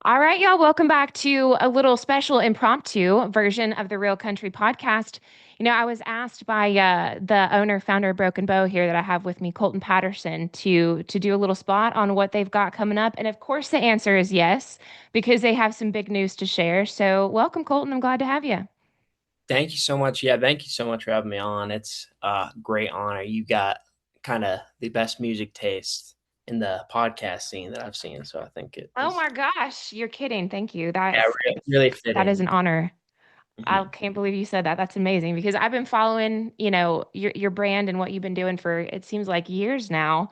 All right, y'all, welcome back to a little special impromptu version of the Real Country podcast. I was asked by the owner, founder of Broken Bow here that I have with me, Colton Patterson, to do a little spot on what they've got coming up. And of course, the answer is yes, because they have some big news to share. So, welcome, Colton. I'm glad to have you. Thank you so much. Yeah, thank you so much for having me on. It's a great honor. You got kind of the best music taste in the podcast scene that I've seen. So I think it Oh is my gosh, you're kidding. Thank you. yeah, really That is fitting. an honor. I Mhm. can't believe you said that. That's amazing because I've been following, your brand and what you've been doing for it seems like years now.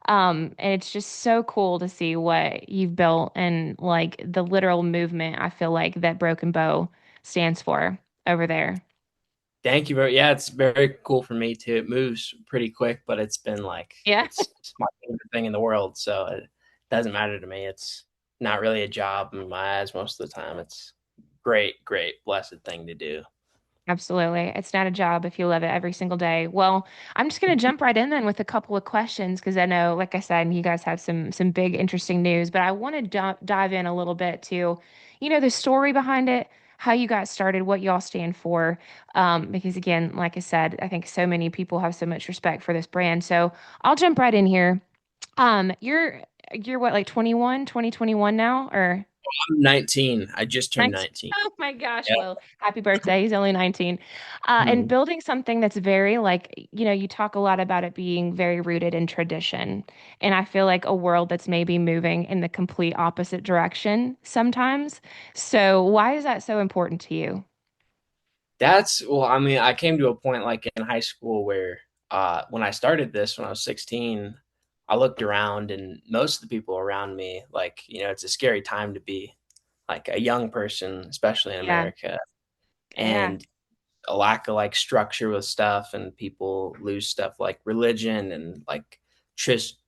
And it's just so cool to see what you've built and like the literal movement I feel like that Broken Bow stands for over there. Thank you very yeah, it's very cool for me too. It moves pretty quick, but it's been like Yeah. it's my favorite thing in the world. So it doesn't matter to me. It's not really a job in my eyes most of the time. It's great, blessed thing to do. Absolutely. It's not a job if you love it every single day. Well, I'm just going to jump right in then with a couple of questions because I know, like I said, you guys have some big interesting news, but I want to dive in a little bit to, the story behind it, how you got started, what y'all stand for. Because again, like I said, I think so many people have so much respect for this brand. So I'll jump right in here. You're what, like 21, 2021 now, or? I'm 19. I just turned 19. 19. Oh my gosh. Yeah. Well, happy birthday. He's only 19. And Mhm. building something that's very like, you talk a lot about it being very rooted in tradition. And I feel like a world that's maybe moving in the complete opposite direction sometimes. So why is that so important to you? I mean, I came to a point like in high school where when I started this when I was 16, I looked around and most of the people around me, like, it's a scary time to be like a young person, especially in Yeah. America, Yeah. and a lack of like structure with stuff, and people lose stuff like religion and like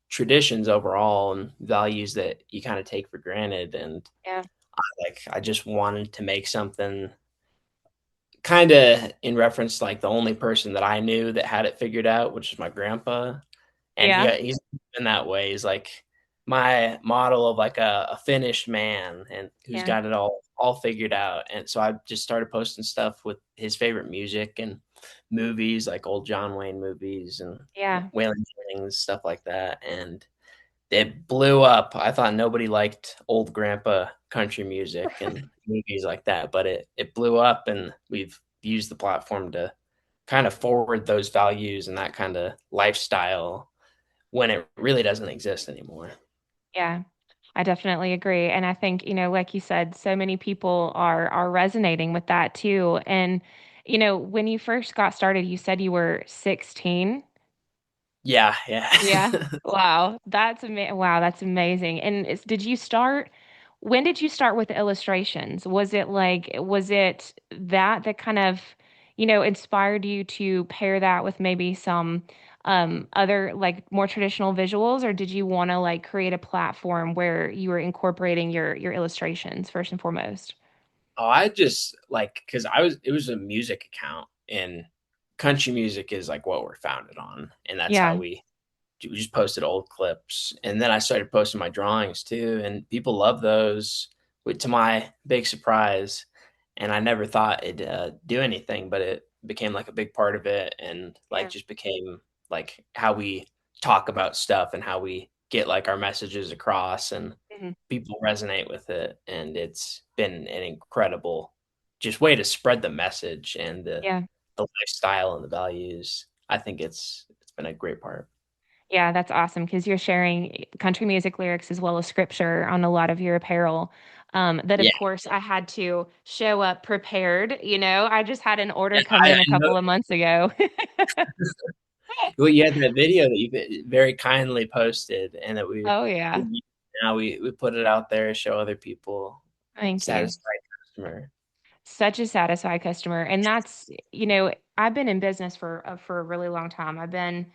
traditions overall and values that you kind of take for granted. And Yeah. I just wanted to make something kinda in reference to, like, the only person that I knew that had it figured out, which is my grandpa, and Yeah. he's been that way. He's, like, my model of, like, a finished man and who's Yeah. got it all figured out, and so I just started posting stuff with his favorite music and movies, like old John Wayne movies and Yeah. Waylon Jennings, stuff like that, and it blew up. I thought nobody liked old grandpa country music and movies like that, but it blew up, and we've used the platform to kind of forward those values and that kind of lifestyle when it really doesn't exist anymore. Yeah. I definitely agree. And I think, like you said, so many people are resonating with that too. And, when you first got started, you said you were 16. Yeah, yeah. Yeah. Wow. Wow, that's amazing. And when did you start with the illustrations? Was it that kind of, inspired you to pair that with maybe some other like more traditional visuals, or did you want to like create a platform where you were incorporating your illustrations first and foremost? Oh, I just like because it was a music account, and country music is like what we're founded on, and that's how Yeah. we just posted old clips, and then I started posting my drawings too, and people love those, to my big surprise. And I never thought it'd do anything, but it became like a big part of it, and like Yeah. just became like how we talk about stuff and how we get like our messages across, and Mhm. people resonate with it, and it's been an incredible just way to spread the message and Yeah. the lifestyle and the values. I think it's been a great part. Yeah, that's awesome because you're sharing country music lyrics as well as scripture on a lot of your apparel. That Yeah, of course I had to show up prepared. I just had an order yeah, come in I a know. couple of months ago. Well, yeah, that video that you very kindly posted, and that Oh yeah. we now we put it out there, show other people, Thank you. satisfied customer. Such a satisfied customer. And that's, I've been in business for a really long time. I've been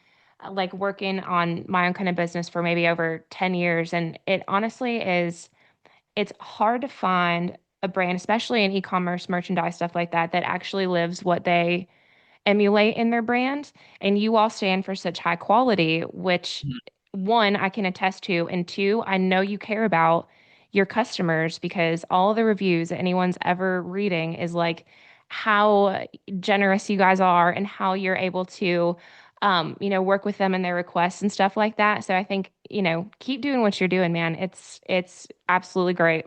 like working on my own kind of business for maybe over 10 years. And it honestly is it's hard to find a brand, especially in e-commerce, merchandise, stuff like that, that actually lives what they emulate in their brand. And you all stand for such high quality, which one, I can attest to, and two, I know you care about, your customers because all the reviews that anyone's ever reading is like how generous you guys are and how you're able to work with them and their requests and stuff like that. So I think, keep doing what you're doing, man. It's absolutely great.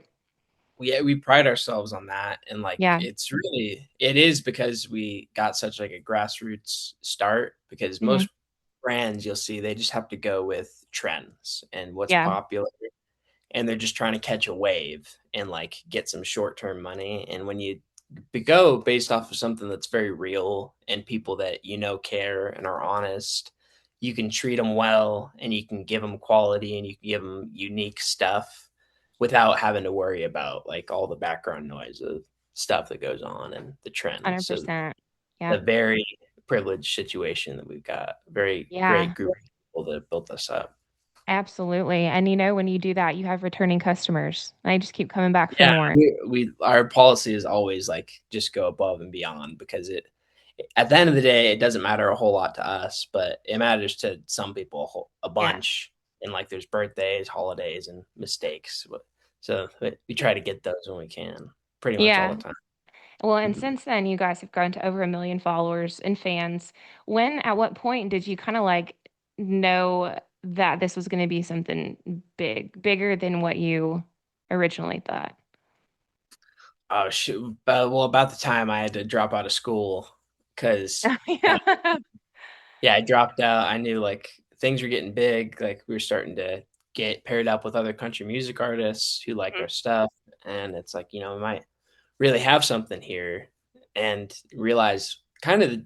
We pride ourselves on that, and like Yeah. it is because we got such like a grassroots start, because Hmm. most brands you'll see, they just have to go with trends and what's Yeah, popular, and they're just trying to catch a wave and like get some short-term money. And when you go based off of something that's very real and people that care and are honest, you can treat them well, and you can give them quality, and you can give them unique stuff without having to worry about like all the background noise of stuff that goes on and the trends. So 100%. Yeah. a very privileged situation that we've got. Very great Yeah, group of people that built us up. absolutely. And when you do that, you have returning customers. And they just keep coming back for Yeah, more. we our policy is always like just go above and beyond, because it at the end of the day, it doesn't matter a whole lot to us, but it matters to some people a Yeah. bunch. And like there's birthdays, holidays, and mistakes. So we try to get those when we can, pretty much all Yeah. the time. Well, and Mhm. since then, you guys have grown to over 1 million followers and fans. At what point did you kind of like know that this was going to be something bigger than what you originally thought? Oh shoot! Well, about the time I had to drop out of school, because Yeah. yeah, I dropped out. I knew like things were getting big. Like we were starting to get paired up with other country music artists who liked our stuff. And it's like, we might really have something here. And realize kind of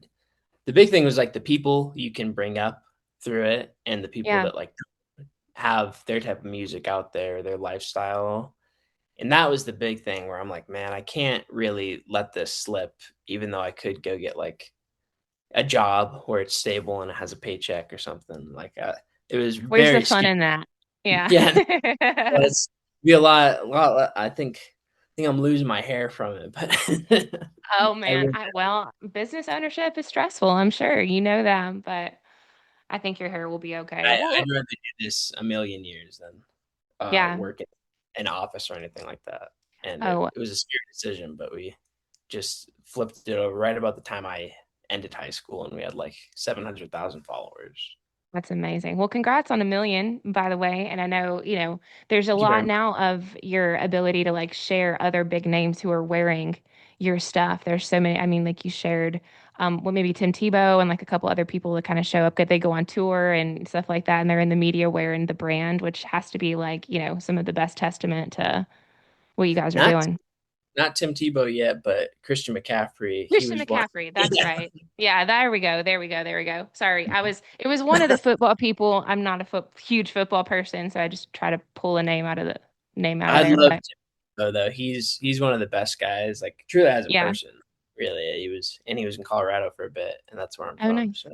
the big thing was like the people you can bring up through it, and the people Yeah. that like have their type of music out there, their lifestyle. And that was the big thing where I'm like, man, I can't really let this slip, even though I could go get like a job where it's stable and it has a paycheck or something like that. It was Where's the very fun scary. in that? Yeah. Yeah, it's be a lot. I think I'm losing my hair from it, but Oh I man, really, business ownership is stressful, I'm sure. You know that, but I think your hair will be okay. I'd Well, rather do this a million years than yeah. work in an office or anything like that. And Oh, it was a scary decision, but we just flipped it over right about the time I ended high school, and we had like 700,000 followers. that's amazing. Well, congrats on 1 million, by the way. And I know, there's a Thank you very lot much. now of your ability to like share other big names who are wearing your stuff. There's so many. I mean, like you shared, maybe Tim Tebow and like a couple other people that kind of show up. They go on tour and stuff like that, and they're in the media wearing the brand, which has to be like, some of the best testament to what you guys are Not doing. not Tim Tebow yet, but Christian McCaffrey. He Christian was one. McCaffrey, that's Yeah, right. Yeah, there we go. There we go. There we go. Sorry. It was one of the football people. I'm not a huge football person, so I just try to pull a name out of I there. love But Tim Tebow though. He's one of the best guys, like truly as a yeah. person. Really, he was in Colorado for a bit, and that's where I'm Oh, from. nice. So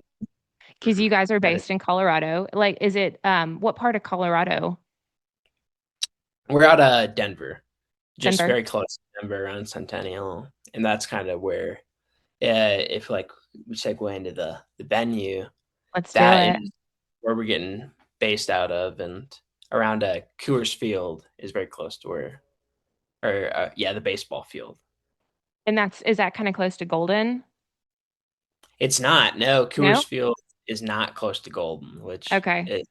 Because you guys are that is, based in Colorado. Like, is it what part of Colorado? we're out of Denver, just Denver. very close to Denver, around Centennial, and that's kind of where, if like we segue into the venue, Let's do that it. is where we're getting based out of, and around Coors Field is very close to where, or yeah, the baseball field. And is that kind of close to Golden? It's not. No, No? Coors Field is not close to Golden, which Okay. it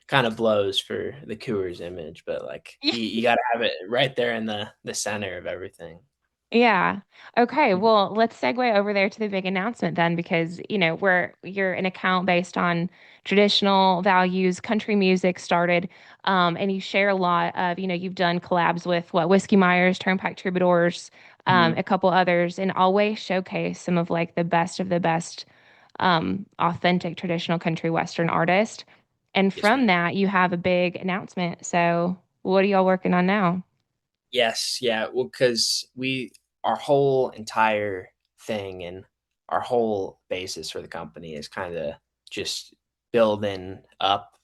kind of blows for the Coors image, but like you got to have it right there in the center of everything. Yeah. Okay. Mhm. Well, let's segue over there to the big announcement then, because, you're an account based on traditional values, country music started, and you share a lot of, you've done collabs with Whiskey Myers, Turnpike Troubadours, Mhm. a couple others, and always showcase some of like the best of the best, authentic traditional country Western artists. And Yes, from ma'am. that, you have a big announcement. So, what are y'all working on now? Yes, yeah. Well, because our whole entire thing and our whole basis for the company is kind of just building up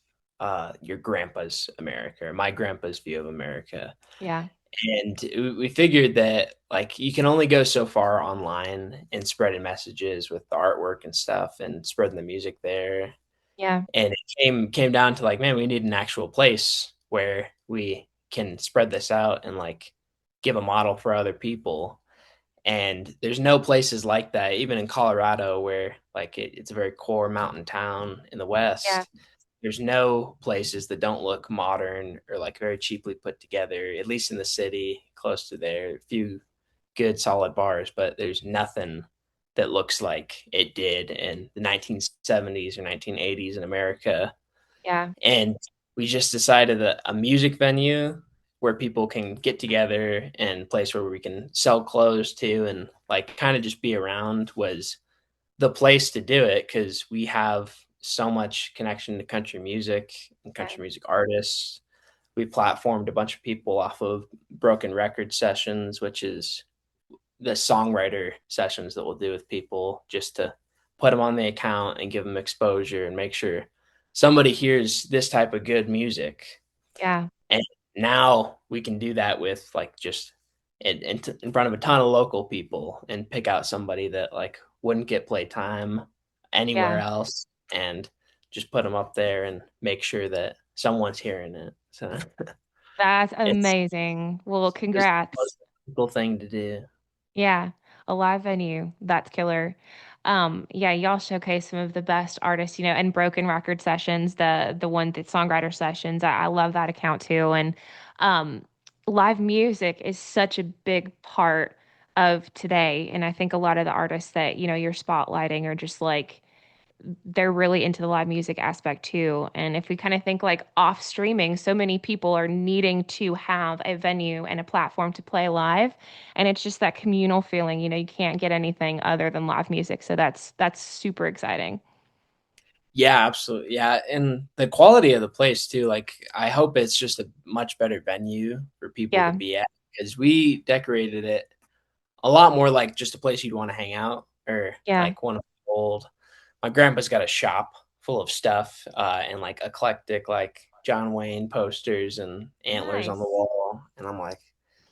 your grandpa's America, or my grandpa's view of America. Yeah. And we figured that like you can only go so far online and spreading messages with the artwork and stuff and spreading the music there. Yeah. And it came down to like, man, we need an actual place where we can spread this out and like give a model for other people. And there's no places like that, even in Colorado, where like it's a very core mountain town in the Yeah, West. There's no places that don't look modern or like very cheaply put together, at least in the city close to there. A few good solid bars, but there's nothing that looks like it did in the 1970s or 1980s in America. yeah, And we just decided that a music venue where people can get together and a place where we can sell clothes to and like kind of just be around was the place to do it because we have so much connection to country music and yeah, country music artists. We platformed a bunch of people off of Broken Record Sessions, which is the songwriter sessions that we'll do with people just to put them on the account and give them exposure and make sure somebody hears this type of good music. yeah, And now we can do that with like just in front of a ton of local people and pick out somebody that like wouldn't get playtime anywhere yeah. else and just put them up there and make sure that someone's hearing it. So That's it's amazing. Well, just the congrats. most difficult thing to do. Yeah, a live venue. That's killer. Yeah, y'all showcase some of the best artists, and Broken Record Sessions, the one that songwriter sessions. I love that account too. And um, live music is such a big part of today. And I think a lot of the artists that, you're spotlighting are just like they're really into the live music aspect too. And if we kind of think like off streaming, so many people are needing to have a venue and a platform to play live. And it's just that communal feeling, you can't get anything other than live music. So that's super exciting. Yeah, absolutely. Yeah, and the quality of the place too. Like, I hope it's just a much better venue for people to Yeah. be at because we decorated it a lot more like just a place you'd want to hang out or Yeah. like one of the old. My grandpa's got a shop full of stuff and like eclectic like John Wayne posters and antlers on the Nice. wall, and I'm like,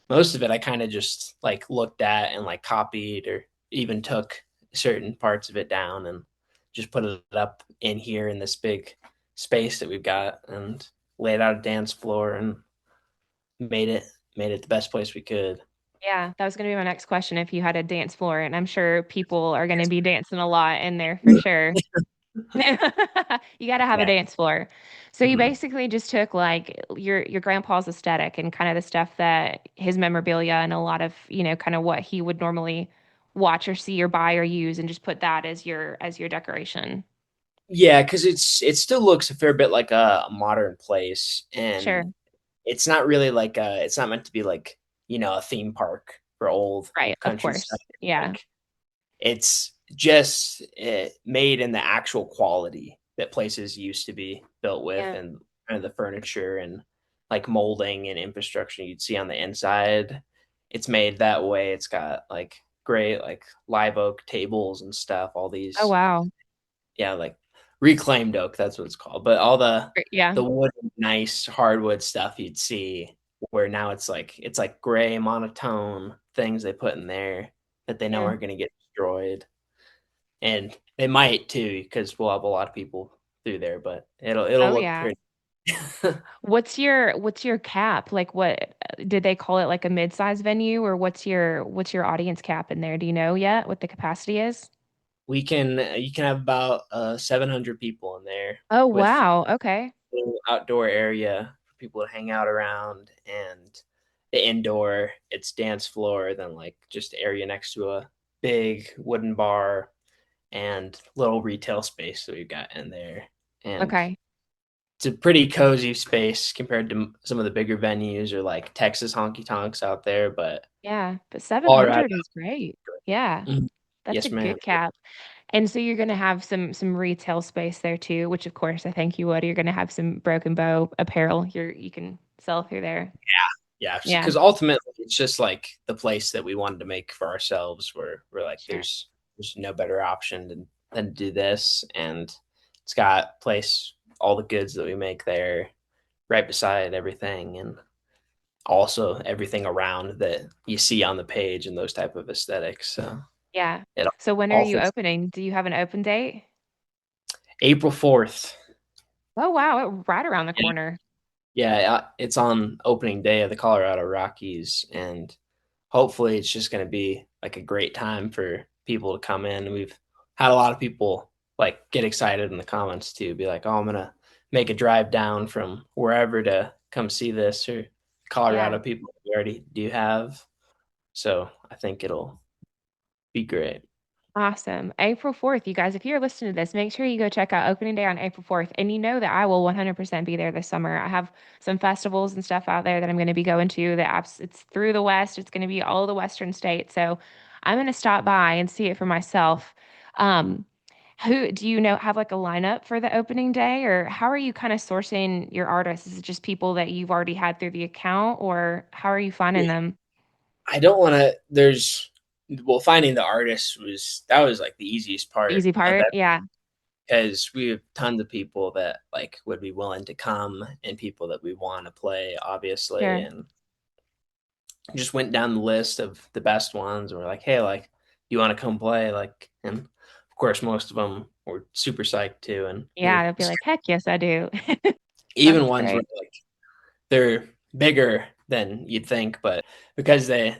most of it I kind of just like looked at and like copied or even took certain parts of it down and just put it up in here in this big space that we've got and laid out a dance floor and made it made it the best place we could. Yeah, that was going to be my next question if you had a dance floor, and I'm sure people are going to be dancing a lot in there for sure. You got to have a Yeah. dance floor. So you Mhm. basically just took like your grandpa's aesthetic and kind of the stuff that his memorabilia and a lot of, kind of what he would normally watch or see or buy or use and just put that as your decoration. Yeah, because it still looks a fair bit like a modern place, Sure. and it's not really like it's not meant to be like a theme park for old Right, of country stuff. course. Yeah. Like it's just made in the actual quality that places used to be built with, Yeah. and kind of the furniture and like molding and infrastructure you'd see on the inside. It's made that way. It's got like great like live oak tables and stuff. All Oh, these wow. yeah, like reclaimed oak, that's what it's called. But all Great. Yeah. the wood, nice hardwood stuff you'd see, where now it's like gray monotone things they put in there that they know Yeah. are going to get destroyed, and they might too because we'll have a lot of people through there, but it'll Oh, look yeah. pretty. What's your cap? Like what did they call it like a mid-size venue or what's your audience cap in there? Do you know yet what the capacity is? We can you can have about 700 people in there Oh, with wow. Okay. a little outdoor area for people to hang out around, and the indoor it's dance floor, then like just area next to a big wooden bar and little retail space that we've got in there, and Okay. it's a pretty cozy space compared to some of the bigger venues or like Texas honky tonks out there, but Yeah, but Colorado. 700 is great. Yeah, Mhm. that's a Yes ma'am. good cap. And so you're going to have some retail space there too, which of course I think you would. You're going to have some Broken Bow apparel you can sell through there. Yeah, Yeah, because ultimately it's just like the place that we wanted to make for ourselves. Where we're like, sure. there's no better option than to do this, and it's got place all the goods that we make there right beside everything, and also everything around that you see on the page and those type of aesthetics. So Yeah. it So when are all you fits. opening? Do you have an open date? April 4th. Oh wow, right around the Yeah, corner. Yeah, it's on opening day of the Colorado Rockies, and hopefully it's just going to be like a great time for people to come in. We've had a lot of people like get excited in the comments too, be like, "Oh, I'm gonna make a drive down from wherever to come see this," or Yeah. Colorado people we already do have. So I think it'll be great. Awesome. April 4th, you guys, if you're listening to this, make sure you go check out opening day on April 4th. And you know that I will 100% be there this summer. I have some festivals and stuff out there that I'm going to be going to. It's through the West. It's going to be all the Western states. So I'm going to stop by and see it for myself. Um, who do you know have like a lineup for the opening day, or how are you kind of sourcing your artists? Is it just people that you've already had through the account, or how are you finding them? I don't want to. There's well, finding the artist was that was like the easiest part Easy of part? it Yeah, because we have tons of people that like would be willing to come and people that we want to play, obviously, sure. and just went down the list of the best ones. And we're like, hey, like, you want to come play? Like, and of course, most of them were super psyched too, and Yeah, they'll be like, heck yes, I do. even That's ones where great. like they're bigger than you'd think, but because they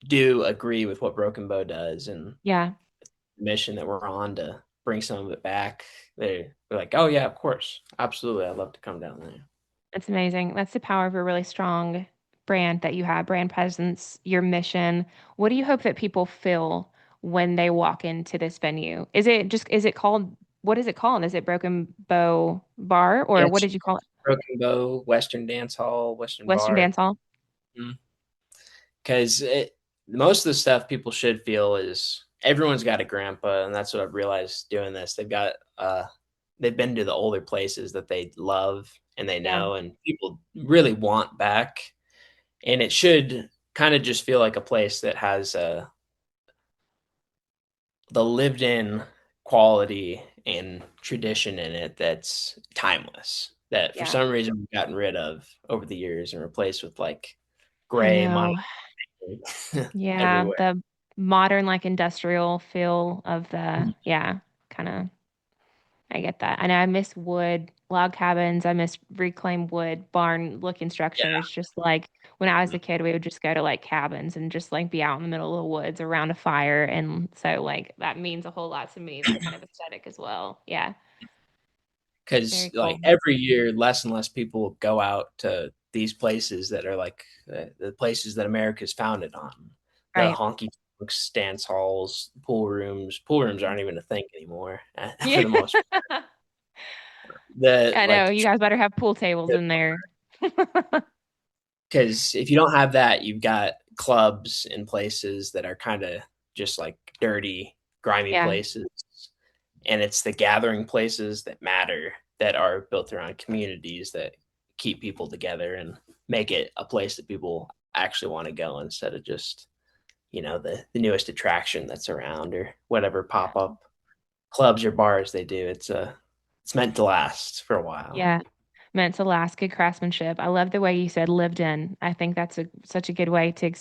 do agree with what Broken Bow does and Yeah, the mission that we're on to bring some of it back, they're like, oh yeah, of course, absolutely, I'd love to come down there. that's amazing. That's the power of a really strong brand that you have, brand presence, your mission. What do you hope that people feel when they walk into this venue? Is it called, what is it called? Is it Broken Bow Bar, or what It's did you call it? Broken Bow, Western Dance Hall, Western Western Bar. Dance Hall? Because most of the stuff people should feel is everyone's got a grandpa, and that's what I've realized doing this. They've been to the older places that they love and they Yeah, know, and people really want back. And it should kind of just feel like a place that has the lived in quality and tradition in it that's timeless. That for yeah, some reason we've gotten rid of over the years and replaced with like I gray know. monochrome Yeah, everywhere. the modern, like industrial feel of yeah, kind of. I get that. I know I miss wood log cabins. I miss reclaimed wood barn looking Yeah. structures. Just like when I was a kid, we would just go to like cabins and just like be out in the middle of the woods around a fire. And so like that means a whole lot to me, that kind of aesthetic as well. Yeah, Because very like cool. every year less and less people go out to these places that are like the places that America's founded on, the Right. honky tonks, dance halls, pool rooms aren't even a thing anymore for Yeah. the most the I know. like You guys better have pool tables in there. because if you don't have that you've got clubs in places that are kind of just like dirty grimy Yeah. places, and it's the gathering places that matter that are built around communities that keep people together and make it a place that people actually want to go instead of just the newest attraction that's around or whatever pop-up clubs or bars they do. It's meant to last for a while. Yeah. Meant to last, good craftsmanship. I love the way you said lived in. I think that's such a good way to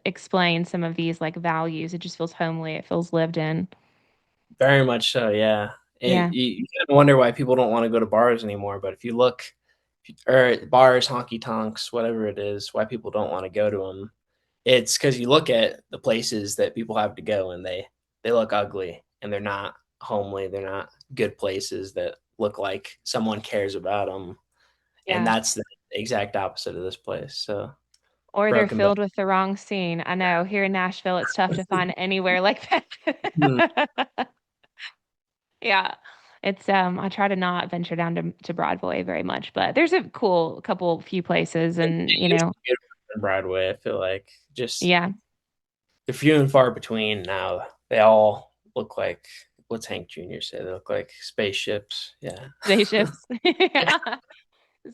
explain some of these like values. It just feels homely. It feels lived in. Very much so, yeah. And Yeah. you kind of wonder why people don't want to go to bars anymore, but if you look, or bars, honky tonks, whatever it is, why people don't want to go to them, it's because you look at the places that people have to go and they look ugly and they're not homely. They're not good places that look like someone cares about them. And Yeah. that's the exact opposite of this place. So Or they're broken, but filled with the wrong scene. I know here in Nashville, it's tough to find anywhere like hmm, that. Yeah. It's I try to not venture down to Broadway very much, but there's a cool couple few places it and used to be beautiful in Broadway. I feel like just yeah, they're few and far between now. They all look like what's Hank Jr. say? They look like spaceships. Yeah. spaceships. Yeah.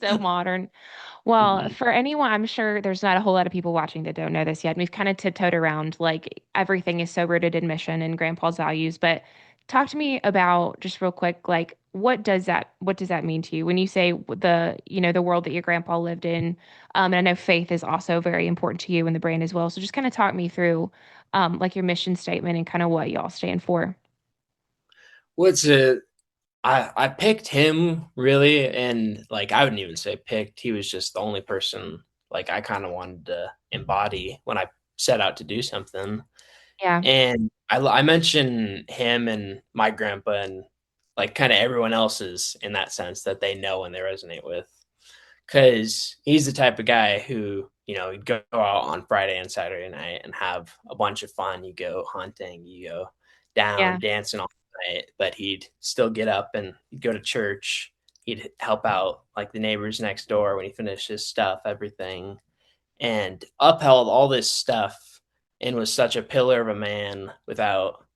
So modern. Well, Mhm. for anyone, I'm sure there's not a whole lot of people watching that don't know this yet. We've kind of tiptoed around like everything is so rooted in mission and Grandpa's values, but talk to me about just real quick, like what does that mean to you when you say the world that your grandpa lived in? And I know faith is also very important to you and the brand as well. So just kind of talk me through like your mission statement and kind of what y'all stand for. What's it? I picked him really, and like I wouldn't even say picked. He was just the only person like I kind of wanted to embody when I set out to do something. Yeah, And I mention him and my grandpa and like kind of everyone else's in that sense that they know and they resonate with. Because he's the type of guy who, he'd go out on Friday and Saturday night and have a bunch of fun. You go hunting, you go down yeah, dancing all night, but he'd still get up and he'd go to church. He'd help out like the neighbors next door when he finished his stuff, everything, and upheld all this stuff and was such a pillar of a man without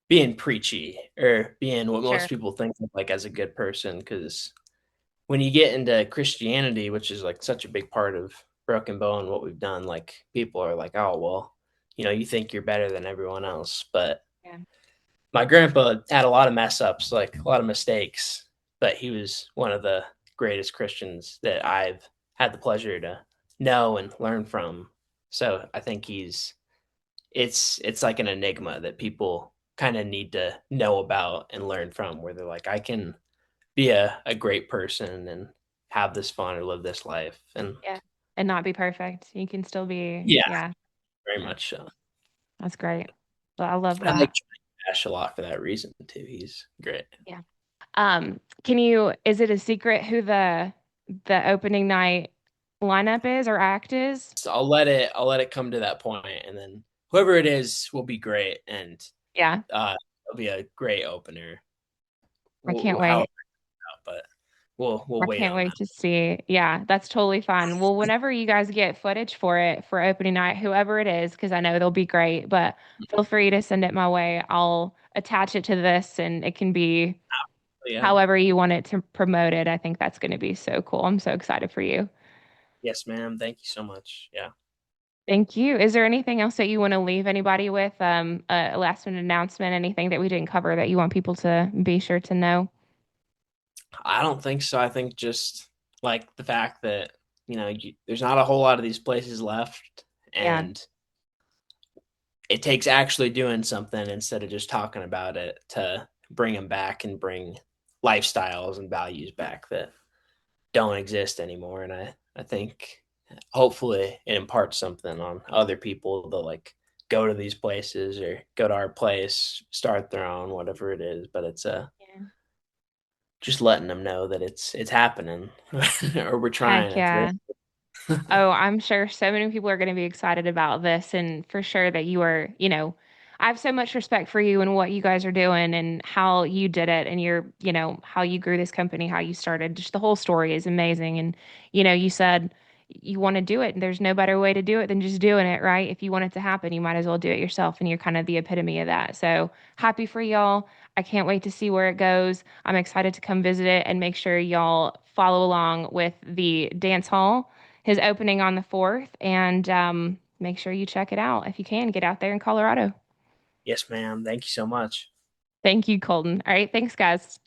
being preachy or being what most sure. people think of like as a good person. Because when you get into Christianity, which is like such a big part of Broken Bone, what we've done, like people are like, oh, well, you think you're better than everyone else. But Yeah, my grandpa had a lot of mess ups, like a lot of mistakes, but he was one of the greatest Christians that I've had the pleasure to know and learn from. So I think it's like an enigma that people kind of need to know about and learn from, where they're like, I can be a great person and have this fun or live this life. And yeah. And not be perfect. You can still be, yeah, yeah, very yeah. much so. That's great. Well, I love I like that. Ash a lot for that reason too. He's great. Yeah. Is it a secret who the opening night lineup is or act is? So I'll let it come to that point, and then whoever it is will be great, and Yeah, it'll be a great opener. I can't How, wait. but we'll I wait can't on wait that. to see. Yeah, that's totally fun. Well, whenever you guys get footage for it for opening night, whoever it is, because I know they'll be great, but feel free to send it my way. I'll attach it to this and it can be But yeah, however you want it to promote it. I think that's going to be so cool. I'm so excited for you. yes, ma'am. Thank you so much. Yeah, Thank you. Is there anything else that you want to leave anybody with? A last minute announcement, anything that we didn't cover that you want people to be sure to know? I don't think so. I think just like the fact that there's not a whole lot of these places left, Yeah. and it takes actually doing something instead of just talking about it to bring them back and bring lifestyles and values back that don't exist anymore. And I think hopefully it imparts something on other people to like go to these places or go to our place, start their own, whatever it is. But it's Yeah. just letting them know that it's happening or we're trying Heck at the very yeah. Oh, I'm sure so many people are going to be excited about this, and for sure that you are, I have so much respect for you and what you guys are doing and how you did it and how you grew this company, how you started. Just the whole story is amazing. And, you said you want to do it, and there's no better way to do it than just doing it, right? If you want it to happen, you might as well do it yourself, and you're kind of the epitome of that. So happy for y'all. I can't wait to see where it goes. I'm excited to come visit it and make sure y'all follow along with the dance hall, his opening on the 4th, and make sure you check it out if you can get out there in Colorado. Yes, ma'am. Thank you so much. Thank you, Colton. All right, thanks, guys.